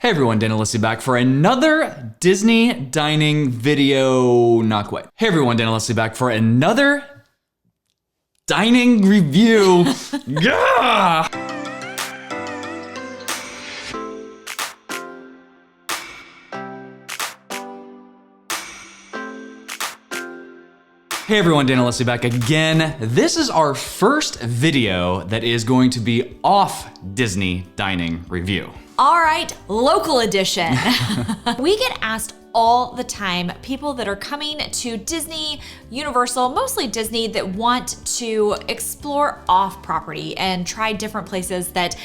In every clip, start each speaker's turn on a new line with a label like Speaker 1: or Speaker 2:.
Speaker 1: Hey everyone, Dan and Leslie back for another Disney dining video. Not quite. Hey everyone, Dan and Leslie back for another dining review. Yeah! Hey everyone, Dan and Leslie back again. This is our first video that is going to be off Disney dining review.
Speaker 2: All right, local edition. We get asked all the time, people that are coming to Disney, Universal, mostly Disney, that want to explore off property and try different places that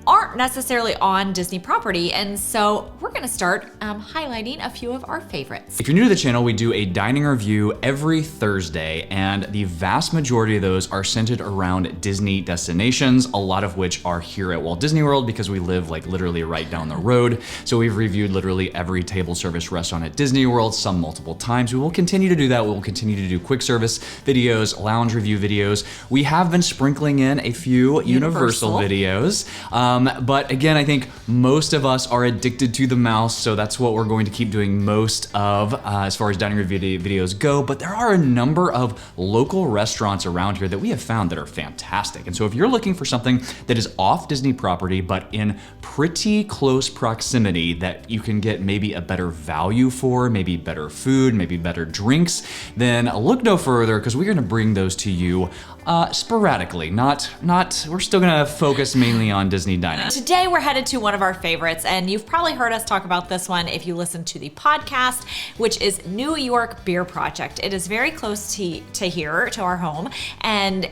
Speaker 2: aren't necessarily on Disney property. And so we're gonna start highlighting a few of our favorites.
Speaker 1: If you're new to the channel, we do a dining review every Thursday, and the vast majority of those are centered around Disney destinations, a lot of which are here at Walt Disney World because we live like literally right down the road. So we've reviewed literally every table service restaurant at Disney World, some multiple times. We will continue to do that. We will continue to do quick service videos, lounge review videos. We have been sprinkling in a few Universal videos. But again, I think most of us are addicted to the mouse, so that's what we're going to keep doing most of as far as dining review videos go. But there are a number of local restaurants around here that we have found that are fantastic. And so if you're looking for something that is off Disney property, but in pretty close proximity that you can get maybe a better value for, maybe better food, maybe better drinks, then look no further, because we're gonna bring those to you sporadically. We're still gonna focus mainly on Disney dining.
Speaker 2: Today we're headed to one of our favorites, and you've probably heard us talk about this one if you listen to the podcast, which is New York Beer Project. It is very close to here, to our home. And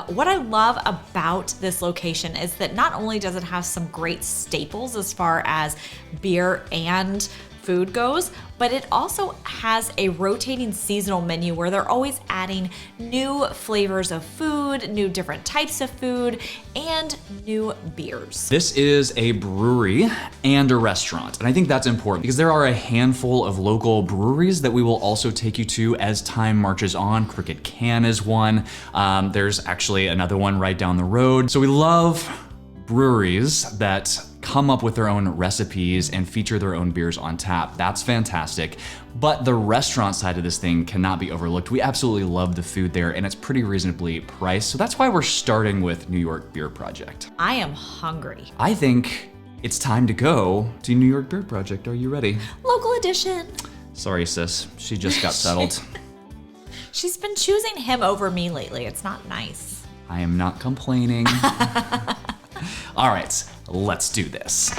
Speaker 2: what I love about this location is that not only does it have some great staples as far as beer and food goes, but it also has a rotating seasonal menu where they're always adding new flavors of food, new different types of food, and new beers.
Speaker 1: This is a brewery and a restaurant, and I think that's important because there are a handful of local breweries that we will also take you to as time marches on. Crooked Can is one. There's actually another one right down the road. So we love breweries that come up with their own recipes and feature their own beers on tap. That's fantastic. But the restaurant side of this thing cannot be overlooked. We absolutely love the food there, and it's pretty reasonably priced. So that's why we're starting with New York Beer Project.
Speaker 2: I am hungry.
Speaker 1: I think it's time to go to New York Beer Project. Are you ready?
Speaker 2: Local edition.
Speaker 1: Sorry, sis. She just got settled.
Speaker 2: She's been choosing him over me lately. It's not nice.
Speaker 1: I am not complaining. All right, let's do this.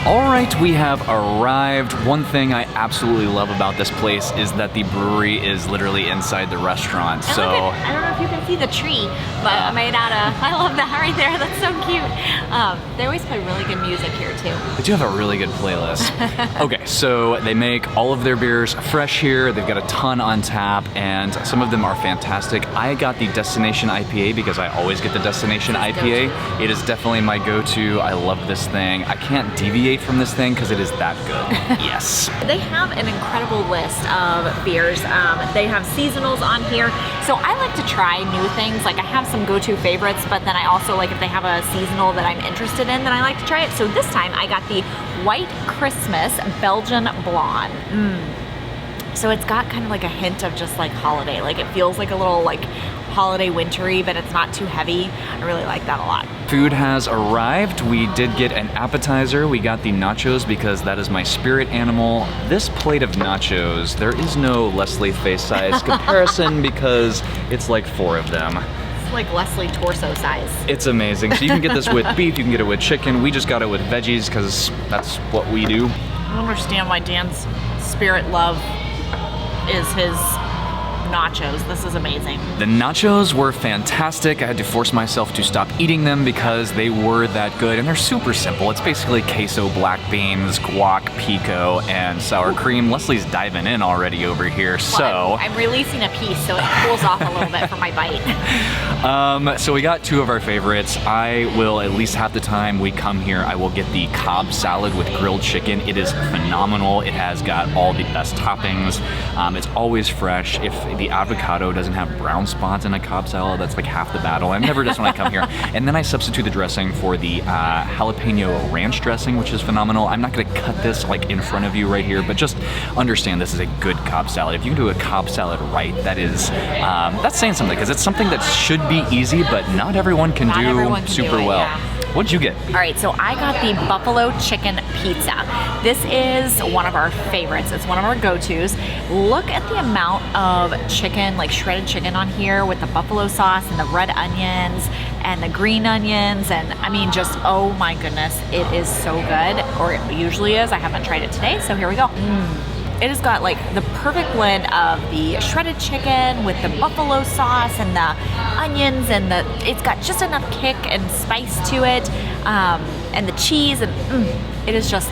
Speaker 1: All right, we have arrived. One thing I absolutely love about this place is that the brewery is literally inside the restaurant.
Speaker 2: And
Speaker 1: so
Speaker 2: look at, I don't know if you can see the tree, but made out of, I love that right there. That's so cute. They always play really good music here too.
Speaker 1: They do have a really good playlist. Okay, so they make all of their beers fresh here. They've got a ton on tap, and some of them are fantastic. I got the Destination IPA because I always get the Destination IPA. It is definitely my go-to. I love this thing. I can't deviate from this thing because it is that good. Yes.
Speaker 2: They have an incredible list of beers. They have seasonals on here. So I like to try new things. Like I have some go-to favorites, but then I also like if they have a seasonal that I'm interested in, then I like to try it. So this time I got the White Christmas Belgian Blonde. So it's got kind of like a hint of just like holiday. Like it feels like a little like holiday wintry, but it's not too heavy. I really like that a lot.
Speaker 1: Food has arrived. We did get an appetizer. We got the nachos because that is my spirit animal. This plate of nachos, there is no Leslie face size comparison because it's like 4 of them.
Speaker 2: It's like Leslie torso size.
Speaker 1: It's amazing. So you can get this with beef, you can get it with chicken. We just got it with veggies because that's what we do.
Speaker 2: I don't understand why Dan's spirit love is his nachos. This is amazing.
Speaker 1: The nachos were fantastic. I had to force myself to stop eating them because they were that good, and they're super simple. It's basically queso, black beans, guac, pico, and sour cream. Leslie's diving in already over here,
Speaker 2: Well,
Speaker 1: so...
Speaker 2: I'm releasing a piece, so it cools off a little bit for my bite.
Speaker 1: So we got 2 of our favorites. I will, at least half the time we come here, I will get the Cobb salad with grilled chicken. It is phenomenal. It has got all the best toppings. It's always fresh. If the avocado doesn't have brown spots in a Cobb salad, that's like half the battle. I've never just when I come here. And then I substitute the dressing for the jalapeno ranch dressing, which is phenomenal. I'm not gonna cut this like in front of you right here, but just understand this is a good Cobb salad. If you can do a Cobb salad right, that is, that's saying something, because it's something that should be easy, but not everyone can do super well.
Speaker 2: Yeah.
Speaker 1: What'd you get?
Speaker 2: All right, so I got the buffalo chicken pizza. This is one of our favorites. It's one of our go-tos. Look at the amount of chicken, like shredded chicken on here with the buffalo sauce and the red onions and the green onions. And I mean, just, oh my goodness, it is so good, or it usually is. I haven't tried it today, so here we go. It has got like the perfect blend of the shredded chicken with the buffalo sauce and the onions, and it's got just enough kick and spice to it, and the cheese, and it is just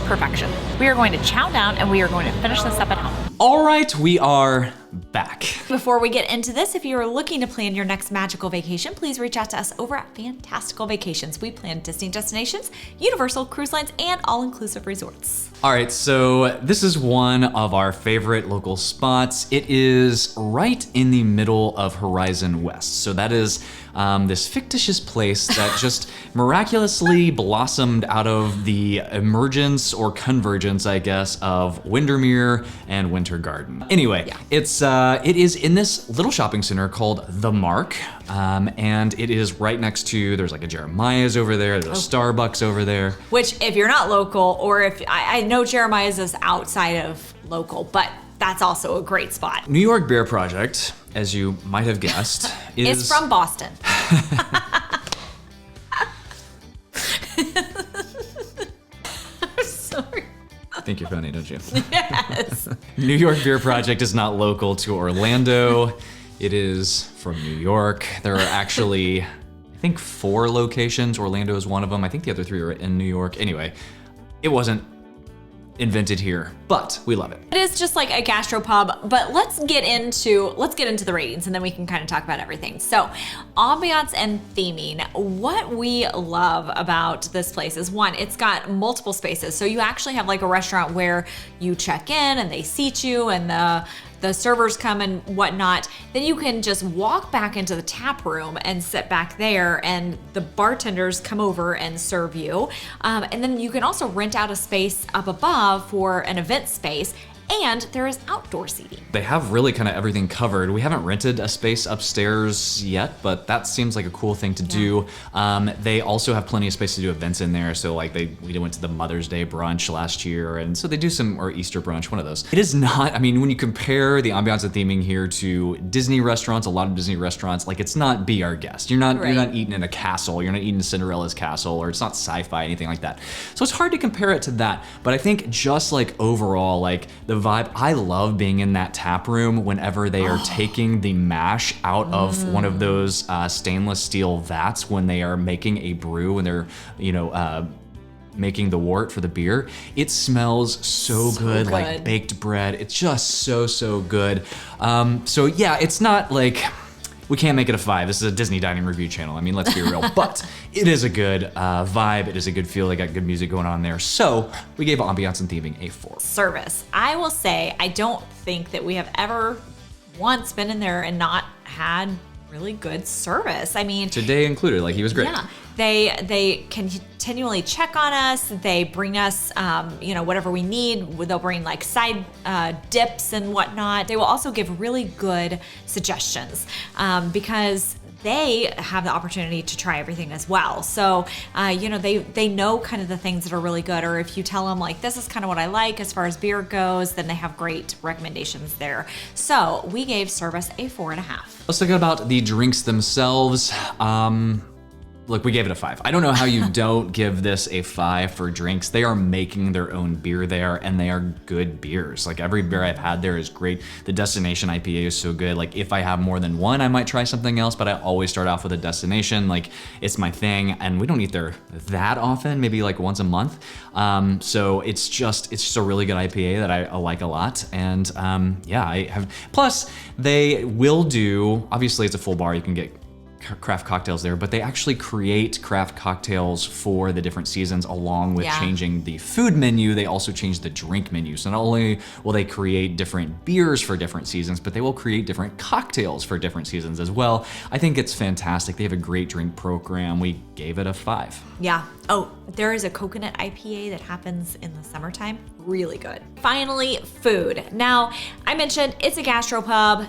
Speaker 2: perfection. We are going to chow down and we are going to finish this up at home.
Speaker 1: All right, we are back.
Speaker 2: Before we get into this, if you are looking to plan your next magical vacation, please reach out to us over at Fantastical Vacations. We plan Disney destinations, Universal cruise lines, and all-inclusive resorts.
Speaker 1: All right, so this is one of our favorite local spots. It is right in the middle of Horizon West. So that is this fictitious place that just miraculously blossomed out of the emergence or convergence, I guess, of Windermere and Winter Garden. Anyway, it is in this little shopping center called The Mark, and it is right next to, there's like a Jeremiah's over there, there's a Starbucks over there.
Speaker 2: Which, if you're not local, or if I know Jeremiah's is outside of local, but that's also a great spot.
Speaker 1: New York Beer Project, as you might have guessed, is...
Speaker 2: It's from Boston. I'm sorry.
Speaker 1: I think you're funny, don't you?
Speaker 2: Yes.
Speaker 1: New York Beer Project is not local to Orlando. It is from New York. There are actually, I think, 4 locations. Orlando is one of them. I think the other 3 are in New York. Anyway, it wasn't invented here, but we love it.
Speaker 2: It is just like a gastropub, but let's get into the ratings, and then we can kind of talk about everything. So, ambiance and theming. What we love about this place is, one, it's got multiple spaces. So you actually have like a restaurant where you check in and they seat you, and the servers come and whatnot. Then you can just walk back into the tap room and sit back there, and the bartenders come over and serve you. And then you can also rent out a space up above for an event space, and there is outdoor seating.
Speaker 1: They have really kind of everything covered. We haven't rented a space upstairs yet, but that seems like a cool thing to do. They also have plenty of space to do events in there. So like we went to the Mother's Day brunch last year, and so they do or Easter brunch, one of those. It is not, I mean, when you compare the ambiance and theming here to Disney restaurants, a lot of Disney restaurants, like it's not Be Our Guest. You're not eating in a castle. You're not eating Cinderella's castle, or it's not sci-fi, anything like that. So it's hard to compare it to that. But I think just like overall, like the vibe, I love being in that tap room whenever they are taking the mash out of one of those stainless steel vats when they are making a brew, and they're, making the wort for the beer. It smells so good, like baked bread. It's just so good. So yeah, it's not like, we can't make it a 5. This is a Disney dining review channel. I mean, let's be real. But it is a good vibe. It is a good feel. They got good music going on there. So we gave ambiance and theming a 4.
Speaker 2: Service. I will say, I don't think that we have ever once been in there and not had really good service. I mean,
Speaker 1: Today included, like he was great.
Speaker 2: yeah, they continually check on us. They bring us, whatever we need. They'll bring like side dips and whatnot. They will also give really good suggestions because they have the opportunity to try everything as well. So, they know kind of the things that are really good, or if you tell them like, this is kind of what I like as far as beer goes, then they have great recommendations there. So we gave service a 4.5.
Speaker 1: Let's talk about the drinks themselves. Look, we gave it a 5. I don't know how you don't give this a 5 for drinks. They are making their own beer there, and they are good beers. Like every beer I've had there is great. The Destination IPA is so good. Like if I have more than one, I might try something else, but I always start off with a Destination. Like it's my thing, and we don't eat there that often, maybe like once a month. So it's just a really good IPA that I like a lot. And I have. Plus, they will do. Obviously, it's a full bar. You can get craft cocktails there, but they actually create craft cocktails for the different seasons along with changing the food menu. They also change the drink menu. So not only will they create different beers for different seasons, but they will create different cocktails for different seasons as well. I think it's fantastic. They have a great drink program. We gave it a 5.
Speaker 2: Yeah. Oh, there is a coconut IPA that happens in the summertime. Really good. Finally, food. Now, I mentioned it's a gastropub.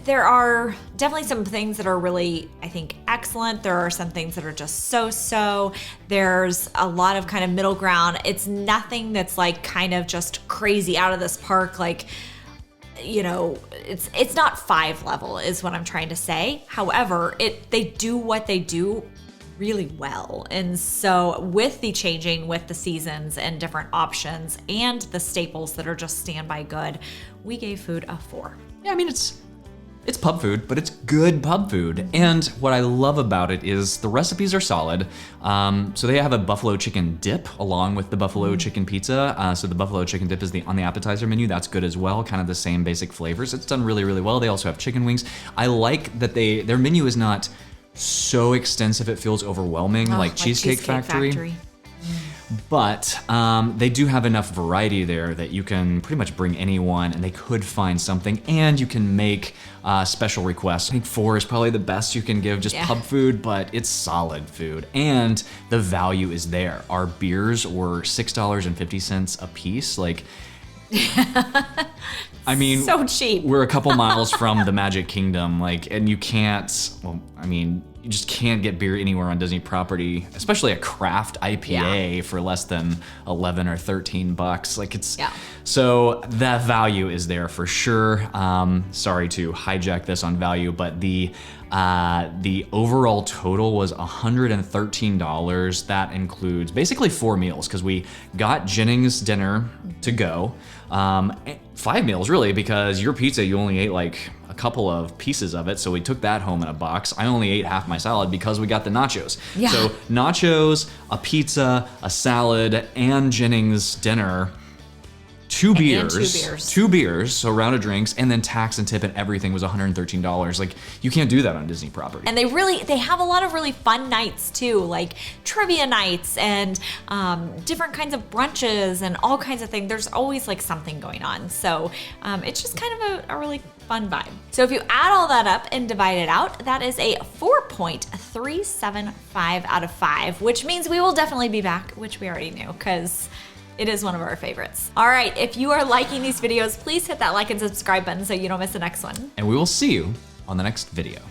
Speaker 2: There are definitely some things that are really, I think, excellent. There are some things that are just so-so. There's a lot of kind of middle ground. It's nothing that's like kind of just crazy out of this park. Like, it's not 5 level is what I'm trying to say. However, they do what they do really well. And so with the changing with the seasons and different options and the staples that are just standby good, we gave food a 4.
Speaker 1: Yeah, I mean, it's pub food, but it's good pub food. And what I love about it is the recipes are solid. So they have a buffalo chicken dip along with the buffalo chicken pizza. So the buffalo chicken dip is on the appetizer menu. That's good as well. Kind of the same basic flavors. It's done really, really well. They also have chicken wings. I like that their menu is not so extensive it feels overwhelming, like Cheesecake Factory. But they do have enough variety there that you can pretty much bring anyone and they could find something, and you can make special requests. I think 4 is probably the best you can give just pub food, but it's solid food and the value is there. Our beers were $6.50 a piece. Like, I mean,
Speaker 2: so cheap.
Speaker 1: We're a couple miles from the Magic Kingdom, and you you just can't get beer anywhere on Disney property, especially a craft IPA for less than 11 or 13 bucks. So that value is there for sure. Sorry to hijack this on value, but the overall total was $113. That includes basically 4 meals because we got Jennings dinner to go. 5 meals really, because your pizza, you only ate like a couple of pieces of it, so we took that home in a box. I only ate half my salad because we got the nachos.
Speaker 2: Yeah.
Speaker 1: So nachos, a pizza, a salad, and Jennings dinner. 2 beers, so a round of drinks, and then tax and tip and everything was $113. Like, you can't do that on Disney property.
Speaker 2: And they have a lot of really fun nights too, like trivia nights and different kinds of brunches and all kinds of things. There's always like something going on. So it's just kind of a really fun vibe. So if you add all that up and divide it out, that is a 4.375 out of 5, which means we will definitely be back, which we already knew because it is one of our favorites. All right, if you are liking these videos, please hit that like and subscribe button so you don't miss the next one.
Speaker 1: And we will see you on the next video.